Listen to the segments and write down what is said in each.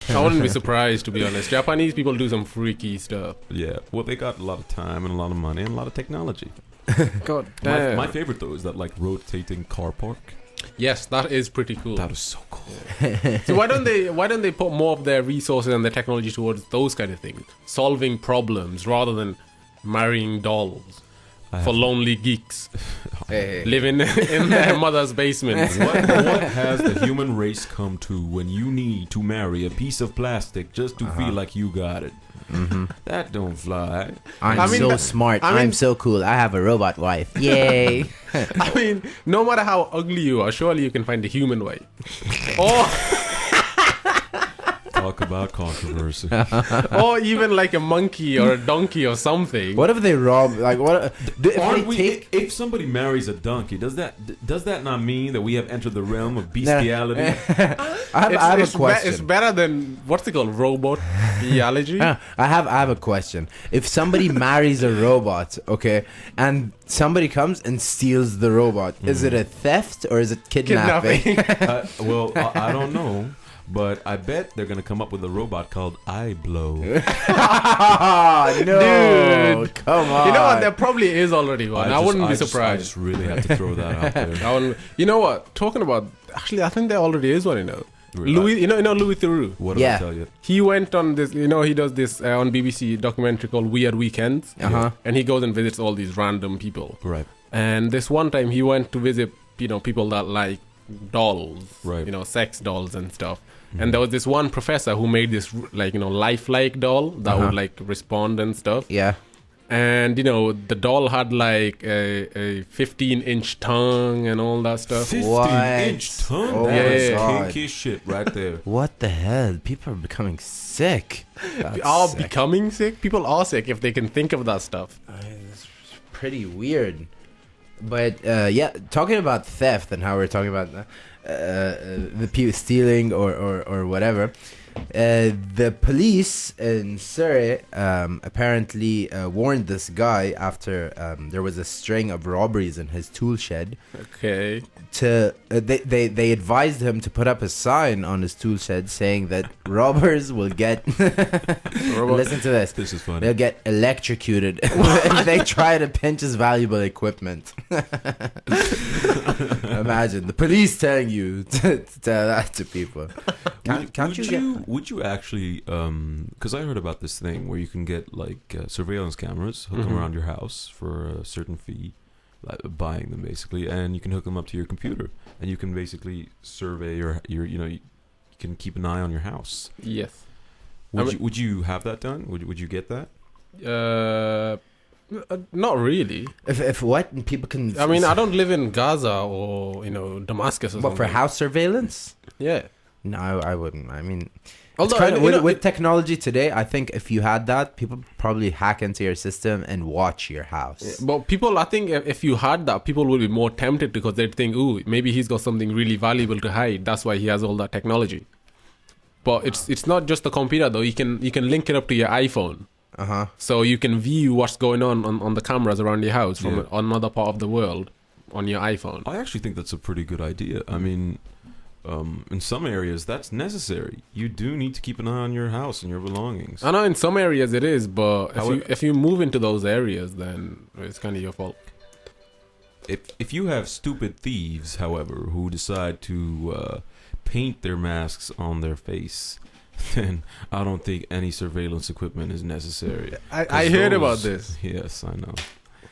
I wouldn't be surprised, to be honest. Japanese people do some freaky stuff. Yeah. Well, they got a lot of time and a lot of money and a lot of technology. God My, damn. my favorite though is that like rotating car park. Yes, that is pretty cool. That is so cool. So why don't they put more of their resources and their technology towards those kind of things, solving problems rather than marrying dolls for lonely geeks living in their mother's basement? What has the human race come to when you need to marry a piece of plastic just to feel like you got it? Mm-hmm. That don't fly. I'm so smart. I'm so cool. I have a robot wife. Yay. I mean, no matter how ugly you are, surely you can find a human way. Or Talk about controversy. or even like a monkey or a donkey or something. What if they rob? Like what? If somebody marries a donkey, does that not mean that we have entered the realm of bestiality? I have a question. It's better than what's it called, robot biology. I have a question. If somebody marries a robot, okay, and somebody comes and steals the robot, is it a theft or is it kidnapping? Well, I don't know. But I bet they're going to come up with a robot called Eye Blow. No, Dude. come on. You know what? There probably is already one. I wouldn't be surprised. I just really have to throw that out there. You know what? Talking about, actually, I think there already is one. Louis, you know Louis Theroux. What did I tell you? He went on this. He does this on BBC documentary called Weird Weekends, and he goes and visits all these random people. Right. And this one time he went to visit, people that like dolls, right? Sex dolls and stuff. And there was this one professor who made this lifelike doll that would like respond and stuff. Yeah. And the doll had like a 15-inch tongue and all that stuff. 15-inch tongue? Oh That is God. kinky shit right there. What the hell? People are becoming sick. Becoming sick? People are sick if they can think of that stuff. It's pretty weird. But talking about theft and how we're talking about the people stealing or whatever. The police in Surrey apparently warned this guy after there was a string of robberies in his tool shed. Okay. They advised him to put up a sign on his tool shed saying that robbers will get listen to this. This is funny. They'll get electrocuted if they try to pinch his valuable equipment. Imagine the police telling you to tell that to people. Would you actually, because I heard about this thing where you can get like surveillance cameras, hook them around your house for a certain fee, like buying them basically, and you can hook them up to your computer, and you can basically survey your you can keep an eye on your house. Yes. Would you have that done? Would you get that? Not really. If what people can. I mean, I don't live in Gaza or Damascus or something. What, for house surveillance? Yeah. No, I wouldn't. I mean, although with technology today, I think if you had that, people probably hack into your system and watch your house. But people, I think if you had that, people would be more tempted because they'd think, ooh, maybe he's got something really valuable to hide. That's why he has all that technology. But it's not just the computer though. You can link it up to your iPhone. So you can view what's going on the cameras around your house from another part of the world on your iPhone. I actually think that's a pretty good idea. I mean, in some areas that's necessary. You do need to keep an eye on your house and your belongings. I know in some areas it is, but if you move into those areas, then it's kind of your fault. If you have stupid thieves, however, who decide to paint their masks on their face, then I don't think any surveillance equipment is necessary. I heard about this. Yes, I know.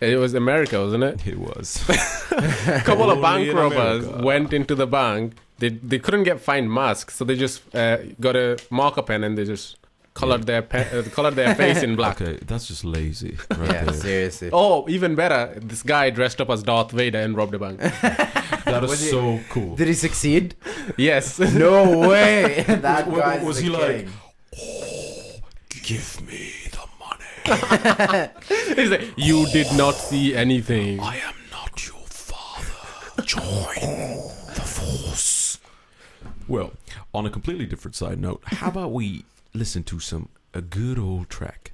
It was America, wasn't it? It was. A couple of bank robbers went into the bank. They couldn't find masks, so they just got a marker pen and they just colored their face in black. Okay, that's just lazy. Right there. Seriously. Oh, even better, this guy dressed up as Darth Vader and robbed a bank. That is so cool. Did he succeed? Yes. No way. That guy was the he king. like, oh, give me the money. He's like, you did not see anything. I am not your father. Join the force. Well, on a completely different side note, how about we listen to a good old track?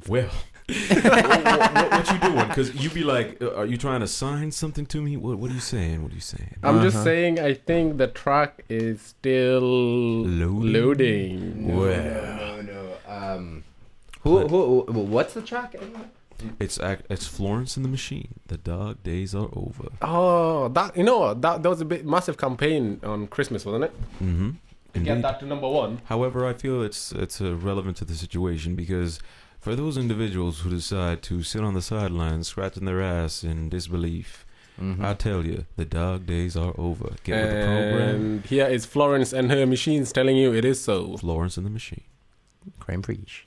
Well, What you doing? Because you be like, are you trying to sign something to me? What are you saying? What are you saying? I'm just saying, I think the track is still loading. No. Who? What's the track? It's Florence and the Machine. The dog days are over. Oh, that was a bit massive campaign on Christmas, wasn't it? Mm-hmm. Get that to number one. However, I feel it's relevant to the situation because for those individuals who decide to sit on the sidelines, scratching their ass in disbelief, I tell you, the dog days are over. Get with the program. And here is Florence and her machines telling you it is so. Florence and the Machine. Crème fraiche.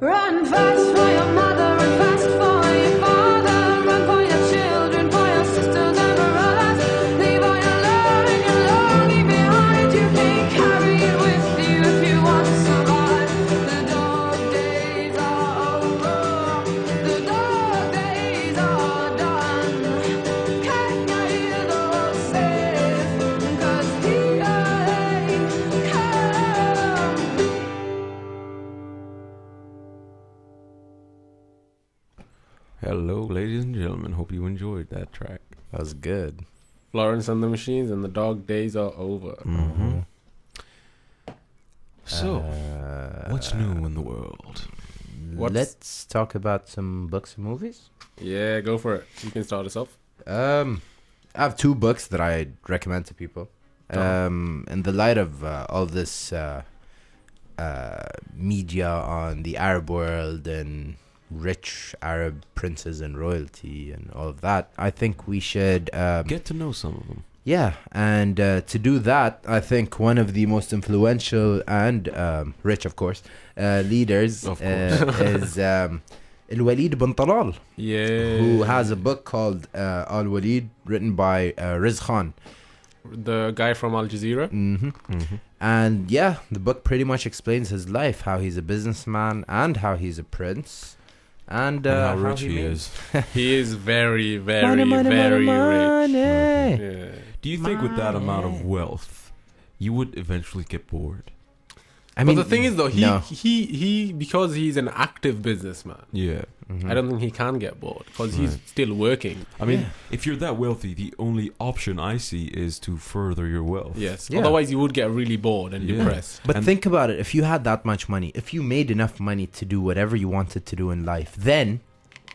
Run fast for your mother, run fast for your father, run for your children, for your sisters and brothers. Leave all your love and your longing behind. You can't carry it with you if you want to survive. The dog days are over, the dog days are done. Can you hear the horses? 'Cause here they come. Hello, ladies and gentlemen. Hope you enjoyed that track. That was good. Florence and the Machines and the dog days are over. Mm-hmm. So, what's new in the world? Let's talk about some books and movies. Yeah, go for it. You can start us off. I have two books that I recommend to people. In the light of all this media on the Arab world and rich Arab princes and royalty and all of that, I think we should Get to know some of them. yeah, and to do that, I think one of the most influential and rich, of course, leaders Of course. is Al-Walid bin Talal, Yeah. who has a book called Al-Walid, written by Riz Khan. The guy from Al Jazeera. And yeah, the book pretty much explains his life, how he's a businessman and how he's a prince. And how rich he made- is. He is very, very, Money, money, very money, rich. money. Yeah. Do you think with that amount of wealth, you would eventually get bored? I But the thing is, though, no. he because he's an active businessman, Yeah. I don't think he can get bored because he's Right. still working. I mean, Yeah. if you're that wealthy, the only option I see is to further your wealth. Yes. Yeah. Otherwise, you would get really bored and Yeah. depressed. But And- think about it. If you had that much money, if you made enough money to do whatever you wanted to do in life, then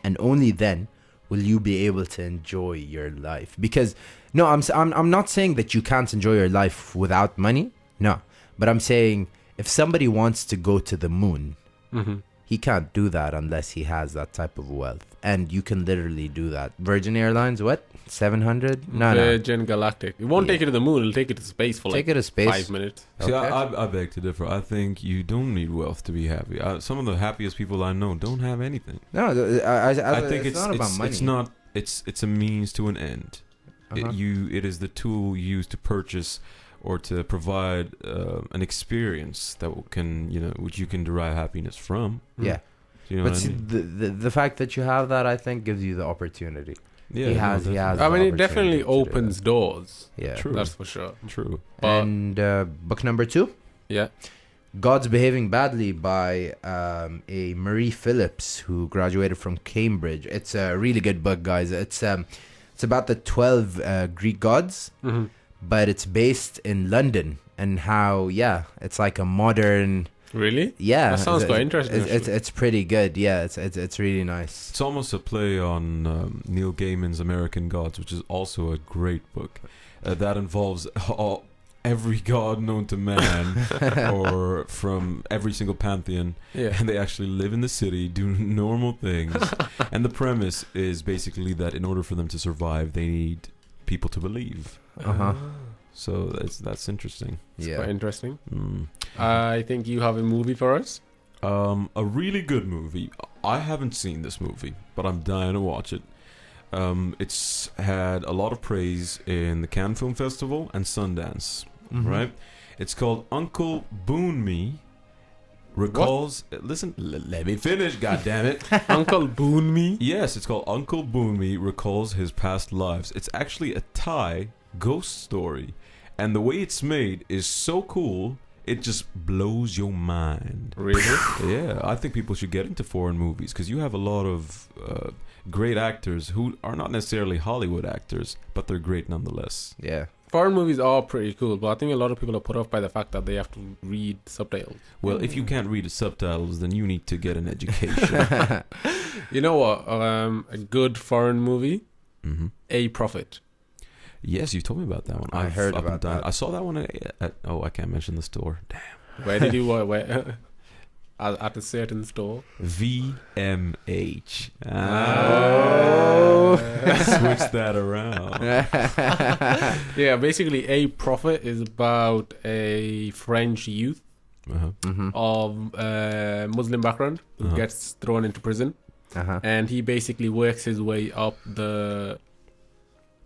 and only then will you be able to enjoy your life. Because no, I'm not saying that you can't enjoy your life without money. No, but I'm saying if somebody wants to go to the moon, he can't do that unless he has that type of wealth. And you can literally do that. Virgin Airlines, what? 700? No. Virgin Galactic. It won't Yeah. take it to the moon. It'll take it to space for Take like it to space. 5 minutes. See, Okay. I beg to differ. I think you don't need wealth to be happy. Some of the happiest people I know don't have anything. No, I think it's not about money. It's not. It's a means to an end. Uh-huh. It is the tool used to purchase or to provide an experience that which you can derive happiness from. Yeah. Do you know But what I see, mean? the fact that you have that, I think, gives you the opportunity. Yeah, he has definitely. the I mean, it opportunity definitely to do opens that. doors. Yeah. True. That's for sure. True. But And book number 2, yeah, God's Behaving Badly by a Marie Phillips who graduated from Cambridge. It's a really good book, guys. It's about the 12 Greek gods, but it's based in London and how it's like a modern. really, Yeah, That sounds it's- quite interesting, It's actually. pretty good. Yeah, it's really nice. It's almost a play on Neil Gaiman's American Gods, which is also a great book. That involves every god known to man, or from every single pantheon, yeah. and they actually live in the city, do normal things. And the premise is basically that in order for them to survive, they need people to believe. Uh-huh. So that's interesting. It's Yeah. quite interesting. Mm. I think you have a movie for us. A really good movie. I haven't seen this movie, but I'm dying to watch it. It's had a lot of praise in the Cannes Film Festival and Sundance, right? It's called Uncle Boon Me Recalls... Listen, let me finish, goddammit. Uncle Boon Me. Yes, it's called Uncle Boon Me Recalls His Past Lives. It's actually a Thai ghost story. And the way it's made is so cool, it just blows your mind. Really? Yeah, I think people should get into foreign movies because you have a lot of great actors who are not necessarily Hollywood actors, but they're great nonetheless. Yeah. Foreign movies are pretty cool, but I think a lot of people are put off by the fact that they have to read subtitles. Well, if you can't read the subtitles, then you need to get an education. You know what? A good foreign movie, hmm A Prophet. Yes, you told me about that one. I heard I've been about dying- that. I saw that one at I can't mention the store. Damn. Where did you where at a certain store? VMH. Oh. Switch that around. Yeah, basically, A Prophet is about a French youth Uh-huh. of Muslim background who Uh-huh. gets thrown into prison, Uh-huh. and he basically works his way up the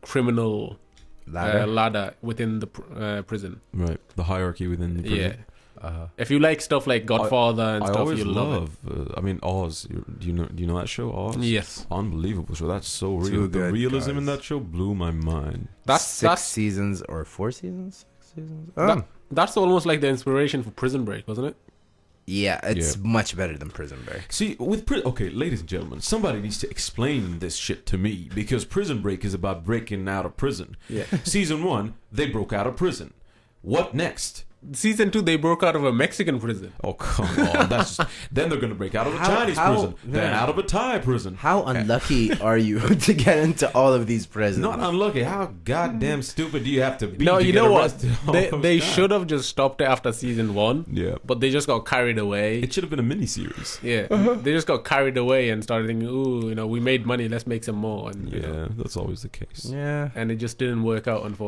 criminal ladder within the prison. Right. The hierarchy within the prison. Yeah. Uh-huh. If you like stuff like Godfather and I stuff, always you'll love love. I mean, Oz. Do you know that show, Oz? it. Yes, Unbelievable show. That's so real. Too The good, realism guys. in that show blew my mind. that's 6 seasons or 4 seasons? 6 seasons? That- that's almost like the inspiration for Prison Break, wasn't it? Yeah, it's much better than Prison Break. See, with okay, ladies and gentlemen, somebody needs to explain this shit to me because Prison Break is about breaking out of prison. Yeah. Season 1, they broke out of prison. What next? Season 2, they broke out of a Mexican prison. Oh, come on. Then they're going to break out of a Chinese prison. Then out of a Thai prison. How unlucky are you to get into all of these prisons? Not unlucky. How goddamn stupid do you have to be No, to you get know what? arrested all They those times? should have just stopped it after season 1. Yeah. But they just got carried away. It should have been a mini-series. Yeah. They just got carried away and started thinking, ooh, we made money, let's make some more. And, Yeah, that's always the case. Yeah. and it just didn't work out, unfortunately.